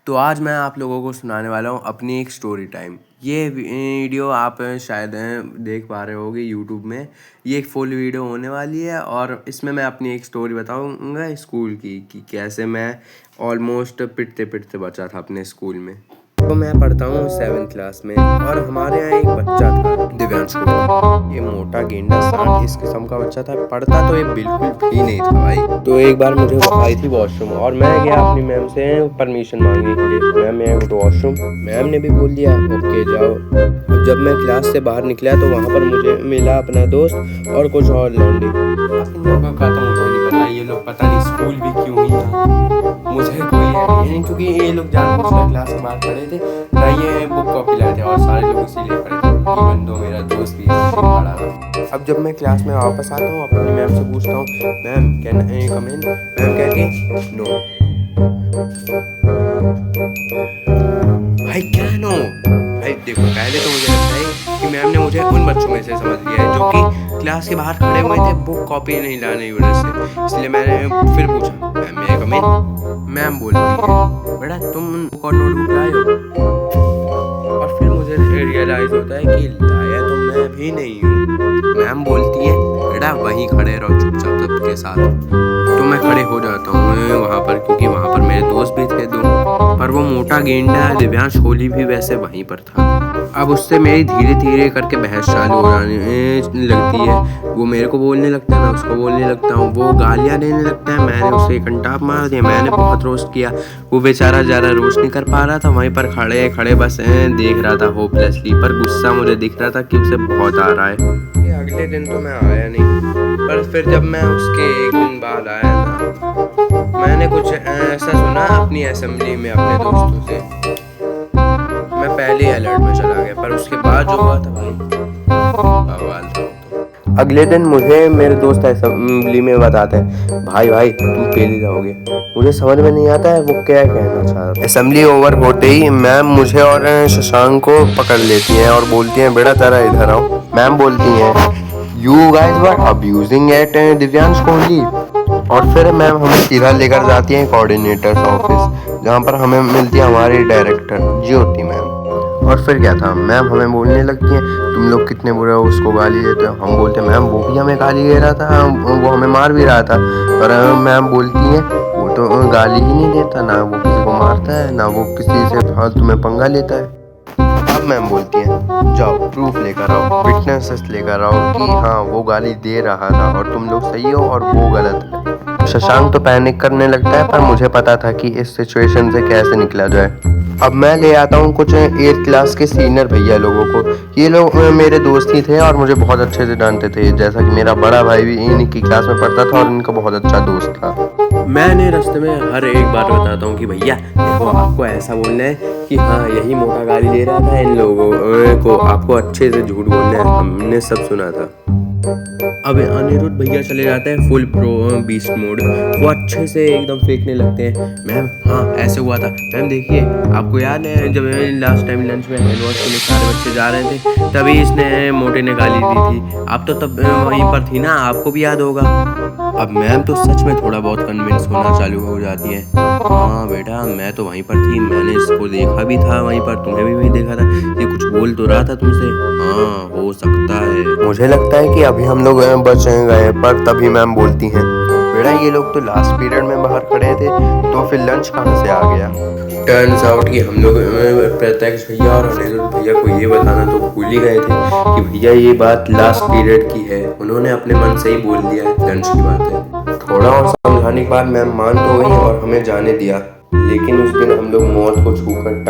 तो आज मैं आप लोगों को सुनाने वाला हूँ अपनी एक स्टोरी टाइम। ये वीडियो आप शायद देख पा रहे होगे यूट्यूब में। ये एक फुल वीडियो होने वाली है और इसमें मैं अपनी एक स्टोरी बताऊँगा स्कूल की कि कैसे मैं ऑलमोस्ट पिटते पिटते बचा था अपने स्कूल में। तो मैं पढ़ता हूँ 7th क्लास में और हमारे यहाँ एक बच्चा था दिव्यांश को। ये मोटा गेंडा सांड इस किस्म का बच्चा था। पढ़ता तो ये बिल्कुल भी नहीं था भाई। तो एक बार मुझे वो आई थी वॉशरूम और मैं गया अपनी मैम से परमिशन मांगने के लिए। मैम मैं तो वॉशरूम। मैम ने भी बोल दिया ओके जाओ। अब जब मैं क्लास से बाहर निकला तो वहाँ पर मुझे मिला अपना दोस्त और कुछ और लौंडे। इन लोगों का तो मुझे नहीं पता, ये लोग पता नहीं स्कूल भी क्यों ही था, मुझे कोई आइडिया नहीं, क्योंकि ये लोग जानबूझकर क्लास के बाहर खड़े थे ना, ये बुक कॉपी लाए थे और सारे लोग इसीलिए खड़े थे। इवन दो मेरा दोस्त भी खड़ा था। अब जब मैं क्लास में वापस आता हूँ अपनी मैम से पूछता हूँ ma'am can I come in. Ma'am कहती नो। भाई क्या नो? भाई देखो पहले तो मुझे लगता है कि मैम ने मुझे उन बच्चों में से समझ लिया है जो कि क्लास के बाहर खड़े हुए थे बुक कॉपी नहीं लाने की वजह से। इसलिए मैंने फिर पूछा मैम मैं कम इन। मैम बोलती है बेटा तुम बुक और नोटबुक लाए हो? और फिर मुझे रियलाइज होता है कि लाया तो मैं भी नहीं हूँ। मैम बोलती है बेटा वहीं खड़े रहो चुपचाप सबके साथ। तो मैं खड़े हो जाता हूँ वहाँ पर, क्योंकि वहाँ पर मेरे दोस्त भी थे दो, पर वो मोटा गेंडा दिव्यांश होली भी वैसे वहीं पर था। अब उससे मेरी धीरे धीरे करके बहस चालू हो जाने लगती है। वो मेरे को बोलने लगता है, मैं उसको बोलने लगता हूँ, वो गालियाँ देने लगता है। मैंने उसे कंटाप मार दिया। मैंने बहुत रोस्ट किया। वो बेचारा ज़्यादा रोस्ट नहीं कर पा रहा था, वहीं पर खड़े खड़े बस देख रहा था होपलेसली, पर गुस्सा मुझे दिख रहा था कि उसे बहुत आ रहा है। अगले दिन तो मैं आया नहीं, पर फिर जब मैं उसके एक दिन बाद आया ना, मैंने कुछ ऐसा सुना अपनी असेंबली में अपने दोस्तों से। मैं पहले अलर्ट में चला गया, पर उसके बाद जो हुआ था भाई बवाल था। अगले दिन मुझे मेरे दोस्त असेंबली में बताते हैं भाई भाई तुम फेल ही जाओगे। मुझे समझ में नहीं आता है वो क्या कहना चाह रहा है। असेंबली ओवर होते ही मैम मुझे और शशांक को पकड़ लेती हैं और बोलती हैं बेटा जरा इधर आओ। मैम बोलती हैं you guys were abusing at Divyansh Kohli. और फिर मैम हमें सीधा लेकर जाती हैं कोऑर्डिनेटर्स ऑफिस, जहाँ पर हमें मिलती है हमारी डायरेक्टर ज्योति मैम। और फिर क्या था, मैम हमें बोलने लगती हैं तुम लोग कितने बुरे हो, उसको गाली देते हो। हम बोलते हैं मैम वो भी हमें गाली दे रहा था, वो हमें मार भी रहा था। पर मैम बोलती हैं वो तो गाली ही नहीं देता, ना वो किसी को मारता है, ना वो किसी से फालतू में पंगा लेता है। अब मैम बोलती हैं जाओ प्रूफ लेकर आओ, विटनेसेस लेकर आओ कि हाँ वो गाली दे रहा था और तुम लोग सही हो और वो गलत है। शशांक तो पैनिक करने लगता है, पर मुझे पता था कि इस सिचुएशन से कैसे निकला जाए। अब मैं ले आता हूँ कुछ 8th क्लास के सीनियर भैया लोगों को। ये लोग मेरे दोस्त ही थे और मुझे बहुत अच्छे से जानते थे, जैसा कि मेरा बड़ा भाई भी इन्हीं की क्लास में पढ़ता था और इनका बहुत अच्छा दोस्त था। मैंने रास्ते में हर एक बार बताता हूँ कि भैया देखो आपको ऐसा बोलना है कि हाँ यही मोटा गाली दे रहा था इन लोगों को, आपको अच्छे से झूठ बोलना है, हमने सब सुना था। अब अनिरुद्ध भैया चले जाते हैं फुल प्रो बीस्ट मोड। वो अच्छे से एकदम फेंकने लगते हैं मैम हाँ ऐसे हुआ था मैम, देखिए आपको याद है जब लास्ट टाइम लंच में हैंड वॉश के लिए सारे बच्चे जा रहे थे तभी इसने मोटे ने गाली दी थी, आप तो तब वहीं पर थी ना, आपको भी याद होगा। अब मैम तो सच में थोड़ा बहुत कन्विंस होना चालू हो जाती है। हाँ बेटा मैं तो वहीं पर थी, मैंने इसको देखा भी था वहीं पर, तुम्हें भी वहीं देखा था, ये कुछ बोल तो रहा था तुमसे। हाँ हो सकता है, मुझे लगता है कि अभी हम लोग बच गए। पर तभी मैम बोलती हैं बेटा ये लोग तो लास्ट पीरियड में बाहर खड़े थे, तो फिर लंच कहाँ से आ गया। टर्न्स आउट कि हम लोग प्रत्यक्ष भैया और अनिरुद्ध भैया को ये बताना तो भूल ही गए थे कि भैया ये बात लास्ट पीरियड की है। उन्होंने अपने मन से ही बोल दिया है लंच की बात है। थोड़ा और समझाने के बाद मैम मान तो गई और हमें जाने दिया, लेकिन उस दिन हम लोग मौत को छूकर